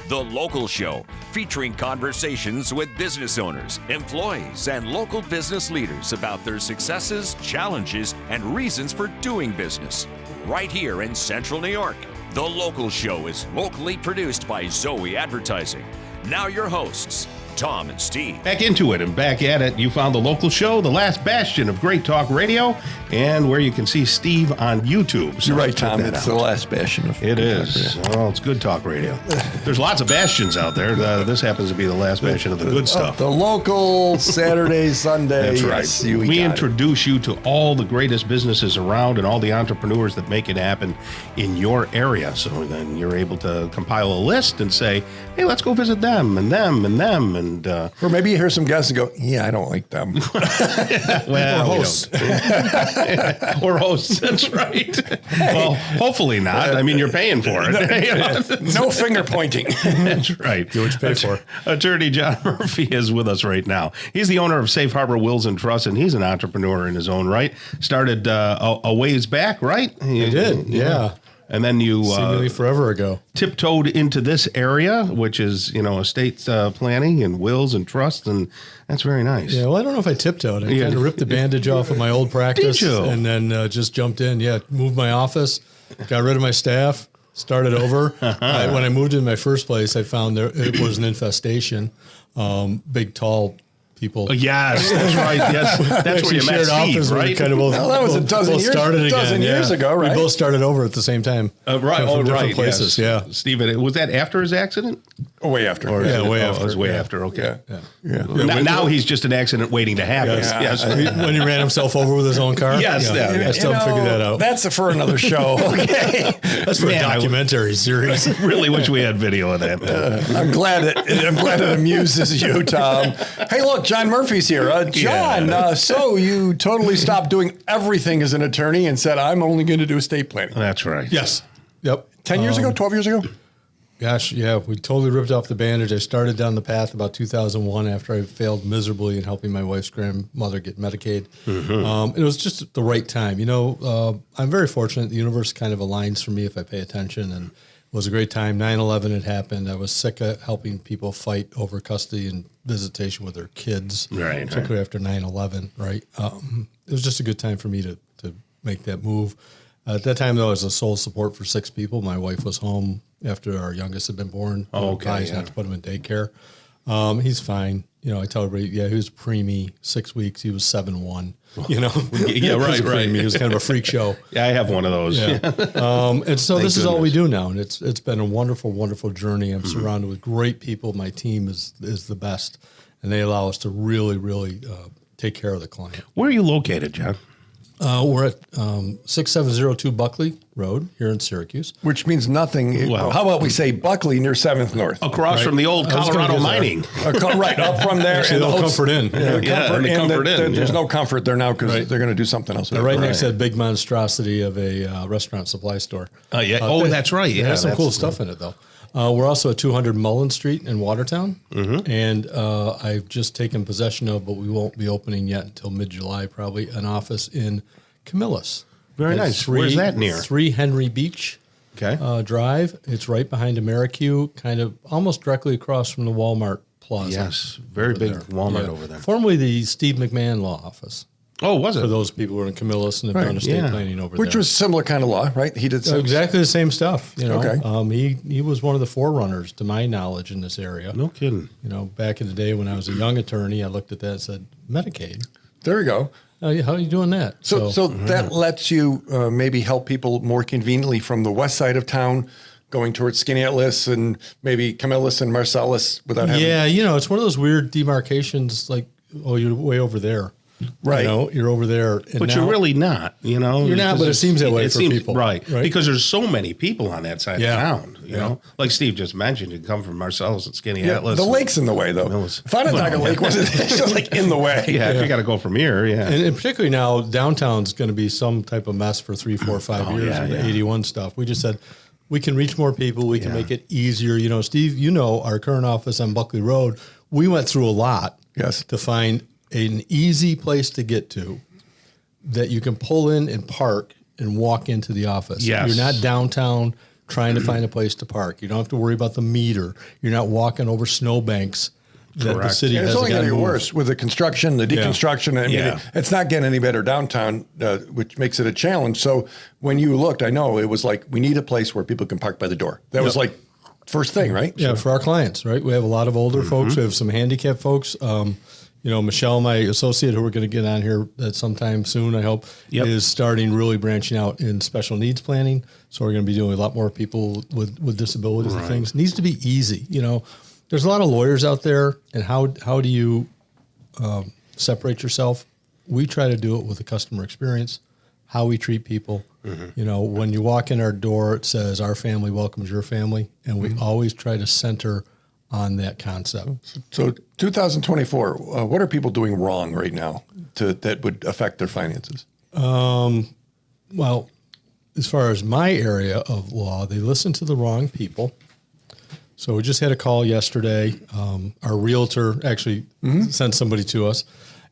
The Local Show, featuring conversations with business owners, employees, and local business leaders about their successes, challenges, and reasons for doing business. Right here in Central New York. The Local Show is locally produced by Zoey Advertising. Now your hosts, Tom and Steve. Back into it and back at it. You found The Local Show, the last bastion of great talk radio, and where you can see Steve on YouTube. So you're right, Tom. It's the last bastion of it is. Well, it's good talk radio. There's lots of bastions out there. This happens to be the last bastion of the good stuff. The local Saturday, Sunday. That's right. Yes, we introduce you to all the greatest businesses around and all the entrepreneurs that make it happen in your area. So then you're able to compile a list and say, hey, let's go visit them and them and them. Or maybe you hear some guests and go, yeah, I don't like them. Well, or hosts. Or hosts, that's right. Well, hopefully not. I mean, you're paying for it. No finger pointing. That's right. Do what you pay for. Attorney John Murphy is with us right now. He's the owner of Safe Harbor Wills and Trusts, and he's an entrepreneur in his own right. Started a ways back, right? He did, yeah. And then you seemingly forever ago tiptoed into this area, which is, estate planning and wills and trusts, and that's very nice. Yeah, well, I don't know if I tiptoed. I kind of ripped the bandage off of my old practice and then just jumped in. Yeah, moved my office, got rid of my staff, started over. When I moved in my first place, I found it was an infestation. Big, tall people. Yes, that's right. Yes, that's where you met Steve, right? That was a dozen years ago, right? We both started over at the same time. Right. From different places. Yes. Yeah. Steve, was that after his accident? Way after. Way after. It was way after. Okay. Yeah. Now he's just an accident waiting to happen. Yes. When he ran himself over with his own car. Yes. I still haven't figured that out. That's for another show. Okay. That's for a documentary series. I really wish we had video of that. I'm glad it amuses you, Tom. Hey, look, John Murphy's here. John, so you totally stopped doing everything as an attorney and said, I'm only going to do estate planning. That's right. Yes. Yep. 10 years ago, 12 years ago? Gosh, yeah, we totally ripped off the bandage. I started down the path about 2001 after I failed miserably in helping my wife's grandmother get Medicaid. Mm-hmm. It was just the right time. I'm very fortunate. The universe kind of aligns for me if I pay attention, and it was a great time. 9/11 had happened. I was sick of helping people fight over custody and visitation with their kids, particularly after 9/11, right? It was just a good time for me to make that move. At that time, though, I was a sole support for 6 people. My wife was home after our youngest had been born. Not to put him in daycare. He's fine. I tell everybody, he was preemie, 6 weeks. He was 7'1". Yeah, right. He was kind of a freak show. Yeah, I have one of those. Yeah. And so this is all we do now, and it's been a wonderful, wonderful journey. I'm surrounded with great people. My team is the best, and they allow us to really, really take care of the client. Where are you located, John? We're at 6702 Buckley Road here in Syracuse. Which means nothing. Well, how about we say Buckley near 7th North? Across from the old Colorado mining. Right, up from there. Actually, and the Comfort Inn. There's no comfort there now because they're going to do something else. They're right next to that big monstrosity of a restaurant supply store. That's right. Yeah, there's some cool stuff in it, though. We're also at 200 Mullen Street in Watertown, and I've just taken possession of, but we won't be opening yet until mid-July probably, an office in Camillus. Very nice. Where's that near? 3 Henry Beach Drive. It's right behind Americue, kind of almost directly across from the Walmart Plaza. Yes, very big Walmart over there. Formerly the Steve McMahon Law Office. Oh, was it? For those people who are in Camillus and have done estate planning over there. Which was similar kind of law, right? He did exactly the same stuff. Okay. He was one of the forerunners, to my knowledge, in this area. No kidding. Back in the day when I was a young attorney, I looked at that and said, Medicaid. There you go. How are you doing that? So that lets you maybe help people more conveniently from the west side of town, going towards Skinny Atlas and maybe Camillus and Marcellus without having... Yeah, it's one of those weird demarcations like, you're way over there. Right. You're over there. But you're really not, You're not, but it seems that way for people. Right. Because there's so many people on that side of town, you know? Like Steve just mentioned, you come from Marcellus and Skinny Atlas. The lake's in the way, though. Onondaga Lake wasn't just like in the way. Yeah, if you got to go from here, And particularly now, downtown's going to be some type of mess for 3, 4, 5 years with the 81 stuff. We just said, we can reach more people. We can make it easier. Steve, our current office on Buckley Road, we went through a lot to find an easy place to get to that you can pull in and park and walk into the office. Yes. You're not downtown trying to find a place to park. You don't have to worry about the meter. You're not walking over snowbanks that the city and has. it's only got going to to get move. worse with the construction, the deconstruction. I mean, it's not getting any better downtown, which makes it a challenge. So when you looked, I know it was like, we need a place where people can park by the door. That was like first thing, right? Yeah, for our clients, right? We have a lot of older folks. We have some handicapped folks. Michelle, my associate, who we're going to get on here at sometime soon, I hope, is starting really branching out in special needs planning. So we're going to be doing a lot more people with disabilities and things. It needs to be easy. There's a lot of lawyers out there, and how do you separate yourself? We try to do it with the customer experience, how we treat people. When you walk in our door, it says, our family welcomes your family, and we always try to center on that concept. So 2024, what are people doing wrong right now that would affect their finances? Well, as far as my area of law, they listen to the wrong people. So we just had a call yesterday. Our realtor actually sent somebody to us,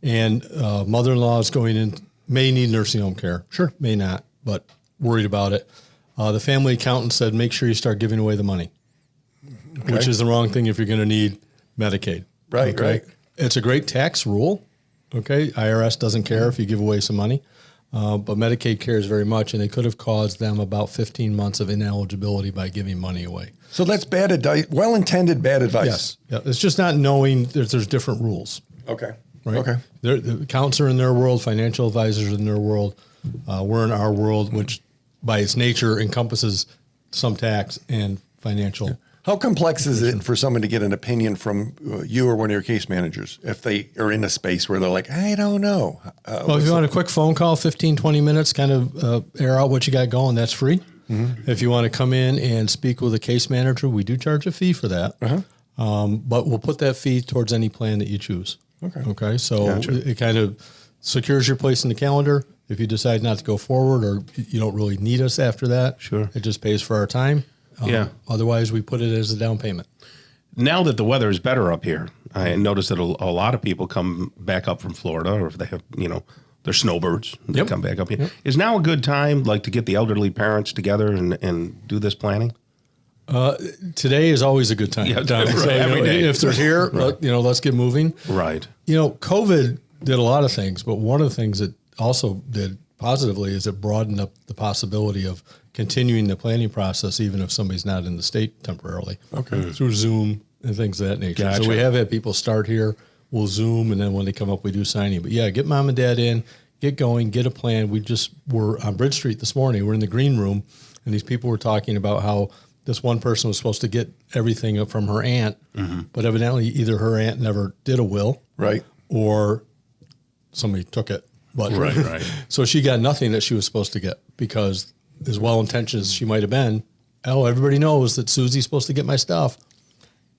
and mother-in-law is going in, may need nursing home care. Sure. May not, but worried about it. The family accountant said, make sure you start giving away the money, which is the wrong thing if you're going to need Medicaid. Right, right. It's a great tax rule. Okay. IRS doesn't care if you give away some money. But Medicaid cares very much, and they could have caused them about 15 months of ineligibility by giving money away. So that's bad advice, well-intended bad advice. Yes. Yeah. It's just not knowing there's different rules. Okay. Right. Okay. The accountants are in their world, financial advisors are in their world. We're in our world, which by its nature encompasses some tax and financial. How complex is it for someone to get an opinion from you or one of your case managers if they are in a space where they're like, I don't know? Well, if you want a quick phone call, 15, 20 minutes, kind of air out what you got going, that's free. If you want to come in and speak with a case manager, we do charge a fee for that. But we'll put that fee towards any plan that you choose. Okay. So it kind of secures your place in the calendar. If you decide not to go forward or you don't really need us after that, it just pays for our time. Otherwise, we put it as a down payment. Now that the weather is better up here, I noticed that a lot of people come back up from Florida, or if they have, they're snowbirds, they come back up here. Is now a good time, like, to get the elderly parents together and do this planning? Today is always a good time. Every day. If they're here, let's get moving. Right. COVID did a lot of things, but one of the things that also did positively is it broadened up the possibility of continuing the planning process, even if somebody's not in the state temporarily. Through Zoom and things of that nature. So we have had people start here, we'll Zoom, and then when they come up, we do signing. But get mom and dad in, get going, get a plan. We're on Bridge Street this morning. We're in the green room, and these people were talking about how this one person was supposed to get everything from her aunt, but evidently either her aunt never did a will, or somebody took it. But so she got nothing that she was supposed to get, because as well-intentioned as she might have been, everybody knows that Susie's supposed to get my stuff.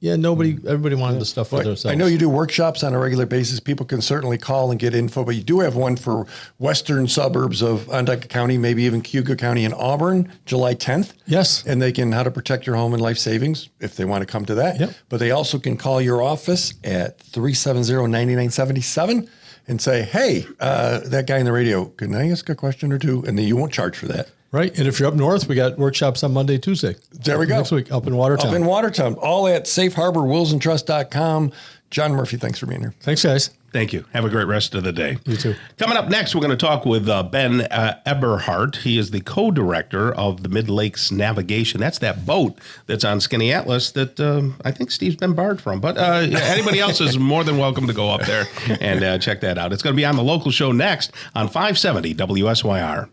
Everybody wanted the stuff for themselves. I know you do workshops on a regular basis. People can certainly call and get info, but you do have one for western suburbs of Onondaga County, maybe even Cayuga County and Auburn, July 10th. Yes. And they can, how to protect your home and life savings if they want to come to that. But they also can call your office at 370-9977 and say, hey, that guy in the radio, can I ask a question or two? And then you won't charge for that. Right. And if you're up north, we got workshops on Monday, Tuesday. There we go. Next week, up in Watertown. Up in Watertown. All at safeharborwillsandtrust.com. John Murphy, thanks for being here. Thanks, guys. Thank you. Have a great rest of the day. You too. Coming up next, we're going to talk with Ben Eberhardt. He is the co-director of the Mid-Lakes Navigation. That's that boat that's on Skinny Atlas that I think Steve's been barred from. But anybody else is more than welcome to go up there and check that out. It's going to be on the local show next on 570 WSYR.